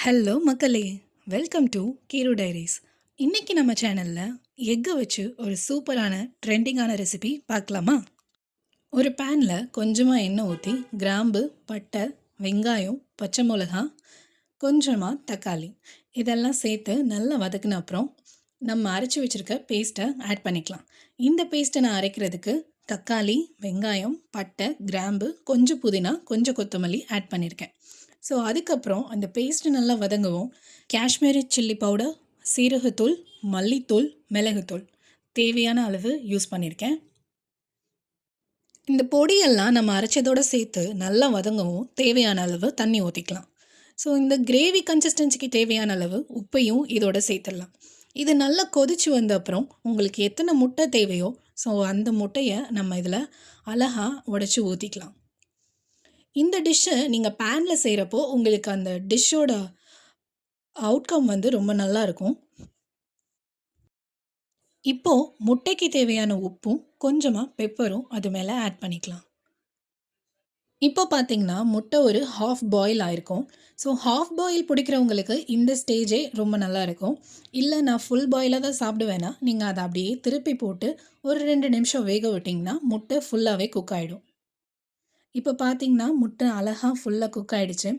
Hello மக்களே, welcome to கீரோ diaries. இன்னைக்கு நம்ம சேனலில் எக்கை வச்சு ஒரு சூப்பரான ட்ரெண்டிங்கான ரெசிபி பார்க்கலாமா? ஒரு பேனில் கொஞ்சமாக எண்ணெய் ஊற்றி கிராம்பு, பட்டை, வெங்காயம், பச்சை மிளகா, கொஞ்சமாக தக்காளி இதெல்லாம் சேர்த்து நல்லா வதக்கின அப்புறம் நம்ம அரைச்சி வச்சுருக்க பேஸ்ட்டை ஆட் பண்ணிக்கலாம். இந்த பேஸ்ட்டை நான் அரைக்கிறதுக்கு தக்காளி, வெங்காயம், பட்டை, கிராம்பு, கொஞ்சம் புதினா, கொஞ்சம் கொத்தமல்லி ஆட் பண்ணியிருக்கேன். ஸோ அதுக்கப்புறம் அந்த பேஸ்ட்டு நல்லா வதங்கவும் காஷ்மீரி சில்லி பவுடர், சீரகத்தூள், மல்லித்தூள், மிளகுத்தூள் தேவையான அளவு யூஸ் பண்ணியிருக்கேன். இந்த பொடியெல்லாம் நம்ம அரைச்சதோடு சேர்த்து நல்லா வதங்கவும் தேவையான அளவு தண்ணி ஊற்றிக்கலாம். ஸோ இந்த கிரேவி கன்சிஸ்டன்சிக்கு தேவையான அளவு உப்பையும் இதோட சேர்த்துடலாம். இது நல்லா கொதிச்சு வந்த அப்புறம் உங்களுக்கு எத்தனை முட்டை தேவையோ ஸோ அந்த முட்டையை நம்ம இதில் அழகாக உடச்சி ஊற்றிக்கலாம். இந்த டிஷ்ஷை நீங்கள் பேனில் செய்கிறப்போ உங்களுக்கு அந்த டிஷ்ஷோட அவுட்கம் ரொம்ப நல்லாயிருக்கும். இப்போது முட்டைக்கு தேவையான உப்பும் கொஞ்சமாக பெப்பரும் அது மேலே ஆட் பண்ணிக்கலாம். இப்போ பார்த்தீங்கன்னா முட்டை ஒரு ஹாஃப் பாயில் ஆயிருக்கும். ஸோ ஹாஃப் பாயில் பிடிக்கிறவங்களுக்கு இந்த ஸ்டேஜே ரொம்ப நல்லா இருக்கும். இல்லை நான் ஃபுல் பாயிலாக தான் சாப்பிடுவேன்னா நீங்கள் அதை அப்படியே திருப்பி போட்டு ஒரு 2 நிமிஷம் வேக விட்டிங்கன்னா முட்டை ஃபுல்லாகவே குக் ஆகிடும். இப்போ பார்த்தீங்கன்னா முட்டை அழகாக ஃபுல்லாக குக் ஆகிடுச்சு.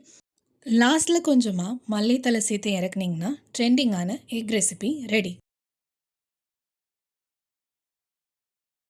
லாஸ்ட்டில் கொஞ்சமாக மல்லித்தலை சேர்த்து இறக்குனிங்கன்னா ட்ரெண்டிங்கான எக் ரெசிபி ரெடி.